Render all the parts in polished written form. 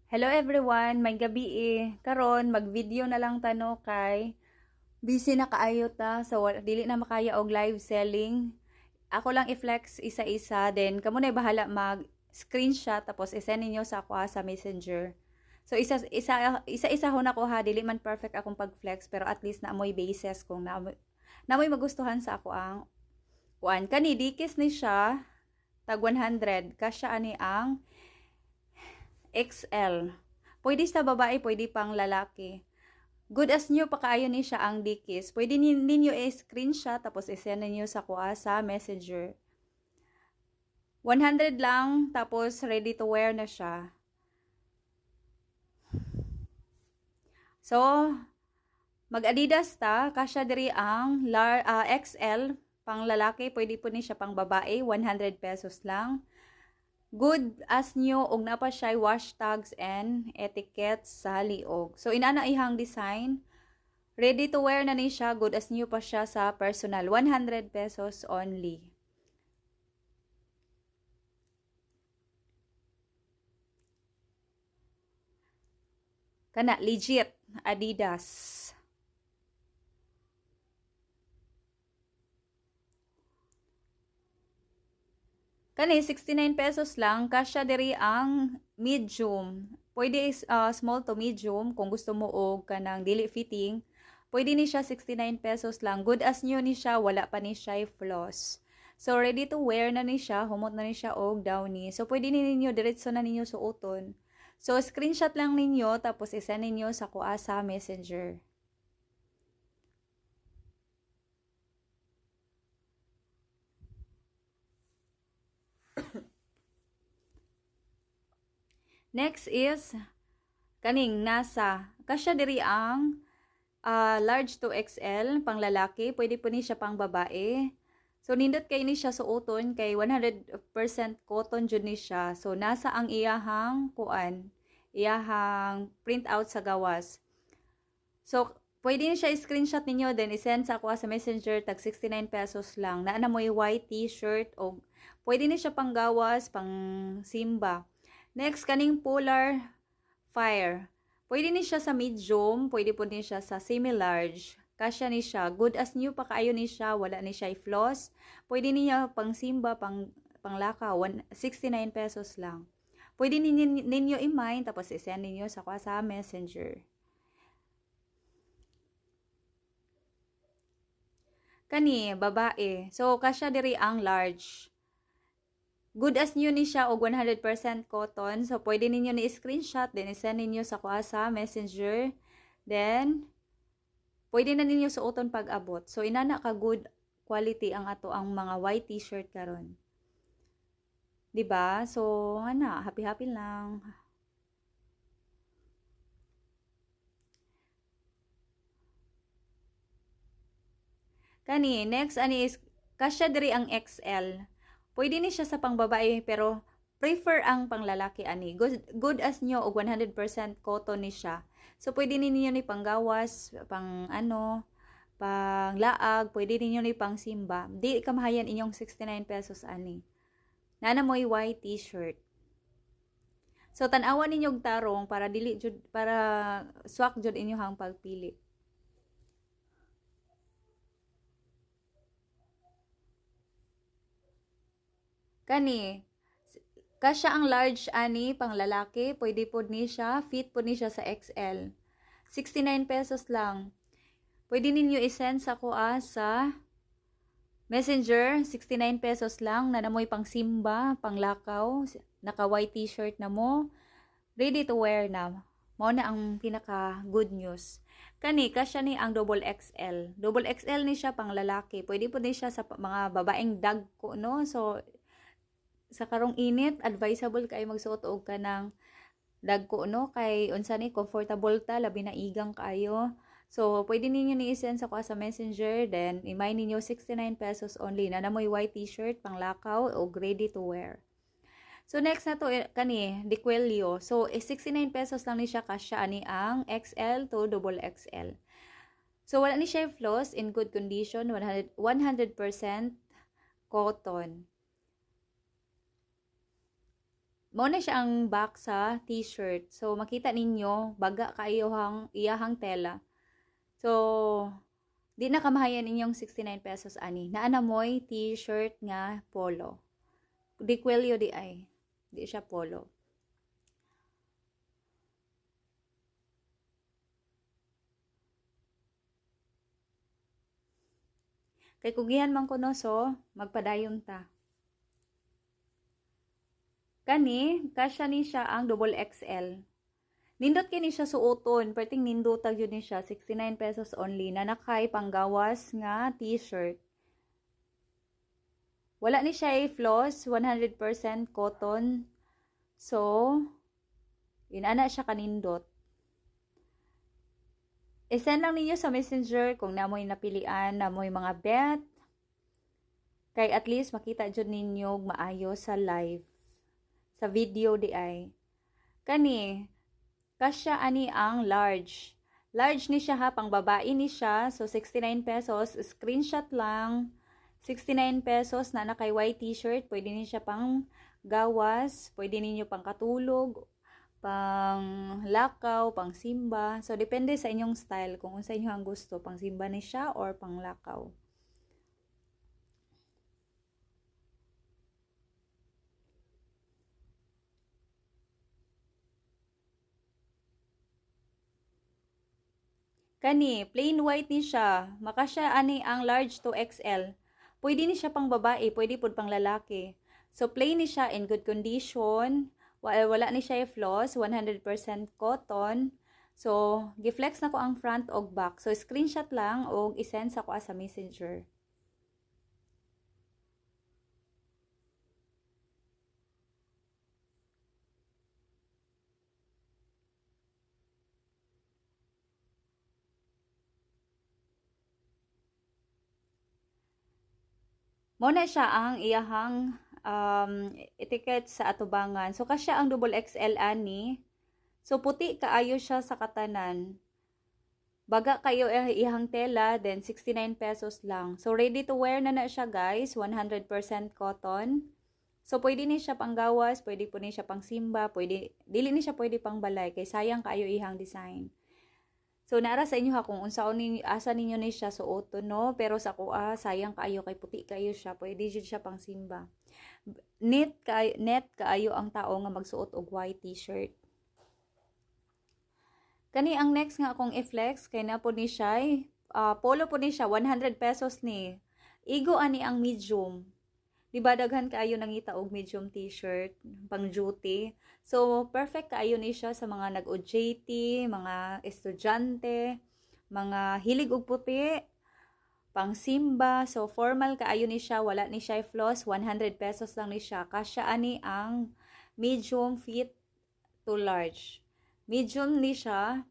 Hello everyone, may gabi Karon mag-video na lang tano kay busy na kaayo ta so dili na makaya og live selling. Ako lang i-flex isa-isa then kamo na bahala mag screenshot tapos i-send ninyo sa ako sa Messenger. So isa ho na ko ha, dili man perfect akong pag-flex pero at least na amoy basis kung na amoy magustuhan sa ako ang kuan kani dikis ni siya tag 100 kasya ani ang XL. Pwede sa babae, pwede pang lalaki. Good as new pa kaayo ni siya ang dikis. Pwede ninyo i-screenshot tapos i-send ninyo sa kuha sa Messenger. 100 lang tapos ready to wear na siya. So, mag-Adidas ta, kasya diri ang XL pang lalaki, pwede po ni siya pang babae, 100 pesos lang. Good as new og na pa siya wash tags and etiquettes sa liog. So inana ihang design. Ready to wear na ni siya, good as new pa siya sa personal. 100 pesos only. Kana legit Adidas. Kani 69 pesos lang, kasya diri ang medium. Pwede small to medium kung gusto mo og kanang dili fitting. Pwede ni siya 69 pesos lang. Good as new ni siya, wala pa ni siya floss. So ready to wear na ni siya, humot na ni siya og downy. So pwede ni ninyo diretso na ninyo suoton. So screenshot lang ninyo tapos i-send ninyo sa kuha sa Messenger. Next is kaning nasa. Kasya diri ang large to XL pang lalaki, pwede po ni siya pang babae. So nindot kay ni siya suoton kay 100% cotton jud ni siya. So nasa ang iyahang kuan, iyahang print out sa gawas. So pwede ni siya i-screenshot ninyo then i-send sa ako sa Messenger tag 69 pesos lang. Naa na mo white t-shirt o pwede ni siya pang gawas, pang simba. Next kaning polar fire. Pwede ni siya sa medium, pwede po ni siya sa semi-large. Kasya ni siya. Good as new pa kaayo ni siya, wala ni siya i-floss. Pwede niya pang simba, panglaka, 69 pesos lang. Pwede ninyo i-mine, tapos i-send ninyo sa Messenger. Kani, babae. So, kasya diri ang large. Good as new ni siya og 100% cotton. So, pwede ninyo ni screenshot then i-send ninyo sa sa Messenger. Then, pwede na ninyo suoton pag abot. So, inana ka good quality ang ato ang mga white t-shirt karon. 'Di ba? So, ana, happy-happy lang. Kani, next ani is kasya diri ang XL. Pwede ni siya sa pangbabae pero prefer ang panglalaki ani. Good as nyo og 100% cotton ni siya. So pwede ninyo ni panggawas, pang pang laag, pwede ninyo ni pang simba. Di kamahayan inyong 69 pesos ani. Nana mo'y white t-shirt. So tan-awan ninyo og tarong para dili jud para swak jud inyong pagpili. Kani, kasya ang large ani pang lalaki, pwede po ni siya, fit po ni siya sa XL. 69 pesos lang. Pwede ninyo i-send sa kuha sa Messenger, 69 pesos lang, na namoy pang simba, pang lakaw, naka white t-shirt na mo, ready to wear na. Mao na ang pinaka good news. Kani, kasya ni ang double XL. Double XL ni siya pang lalaki. Pwede po ni siya sa mga babaeng dagko, no? So, sa karong init, advisable kay magsuot og kanang dagko no kay unsa ni comfortable ta labi na igang kayo. So pwede ninyo ni i-send sa sa Messenger then imay ninyo 69 pesos only na namoy white t-shirt pang lakaw o ready to wear. So next na to kani Dequelio. So 69 pesos lang ni siya kasya ani ang XL to double XL. So wala ni siya floss, in good condition, 100% cotton. Mao na siya ang back sa t-shirt. So makita ninyo baga kayo iyahang tela. So di na kamahayan inyong 69 pesos ani. Naana moy t-shirt nga polo. Di kwelyo di ay. Di siya polo. Kay kugihan man kuno so magpadayon ta. Kani kasya ni siya ang double XL. Nindot kini siya suoton, perting nindotag yun ni siya 69 pesos only na nakay panggawas nga t-shirt. Wala ni siya floss, 100% cotton. So, inana siya kanindot. I-send lang ninyo sa messenger kung namoy napilian, namoy mga bet. Kay at least makita dyan ninyo maayo sa live. Sa video di ay. Kani, kasya ani ang large. Large ni siya ha, pang babae ni siya. So, 69 pesos. Screenshot lang. 69 pesos na nakay white t-shirt. Pwede ni siya pang gawas. Pwede ninyo pang katulog. Pang lakaw. Pang simba. So, depende sa inyong style. Kung sa inyo ang gusto. Pang simba ni siya or pang lakaw. Kani, plain white ni siya. Makasya ani ang large to XL. Pwede ni siya pang babae, pwede pud pang lalaki. So plain ni siya in good condition. Wala ni siya floss, 100% cotton. So giflex na ko ang front og back. So screenshot lang og isend sa ko sa messenger. Mo na siya ang iyahang etiquette sa atubangan. So kasya ang double XL ani. So puti kaayo siya sa katanan. Baga kayo iyahang tela, then 69 pesos lang. So ready to wear na siya guys, 100% cotton. So pwede ni siya panggawas, pwede po ni siya pang simba, pwede dili ni siya pwede pang balay kay sayang kaayo ihang design. So naara sa inyo ha kung unsaon ninyo asa ninyo ni siya suoton no, pero sa kuha sayang kaayo kay puti kayo siya, pwede jud siya pang simba. Net kaayo ang tao nga magsuot og white t-shirt. Kani ang next nga akong i-flex kay na po ni siya polo po ni siya 100 pesos ni. Igo ani ang medium. Di ba daghan kaayo nangita og medium t-shirt pang duty. So perfect kaayo ni siya sa mga nag-OJT, mga estudyante, mga hilig og puti, pang simba. So formal kaayo ni siya, wala ni siya floss, 100 pesos lang ni siya. Kasya ani ang medium fit to large. Medium ni siya,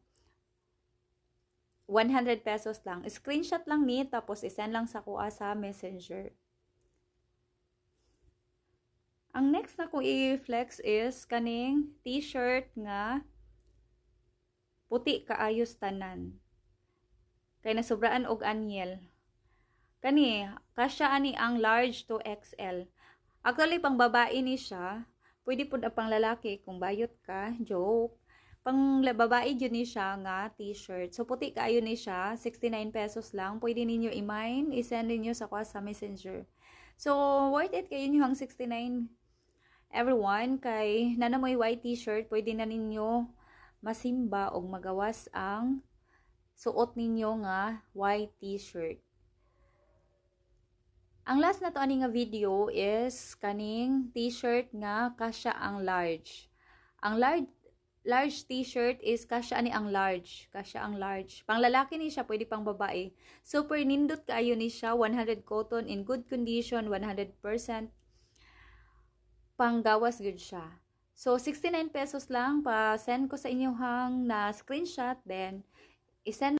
100 pesos lang. Screenshot lang ni, tapos isend lang sa kuha sa messenger. Ang next na kong i-flex is kaning t-shirt nga puti kaayos tanan. Kay nasubraan og anyel. Kani, kasya ani ang large to XL. Actually, pang babae ni siya. Pwede po na pang lalaki kung bayot ka. Joke. Pang babae yun ni siya nga t-shirt. So, puti kaayo ni siya. 69 pesos lang. Pwede ninyo i-mine. I-send ninyo sa kwa sa messenger. So, worth it kayo nyo ang 69 everyone. Kay nanamoy white t-shirt. Pwede na ninyo masimba o magawas ang suot ninyo nga white t-shirt. Ang last na to ani nga video is kaning t-shirt nga kasya ang large. Ang large t-shirt is kasya ani ang large. Kasya ang large. Pang lalaki ni siya, pwede pang babae. Super nindot kaayo ni siya, 100 cotton in good condition, 100% panggawas gud siya. So 69 pesos lang pa send ko sa inyo hang na screenshot, then isend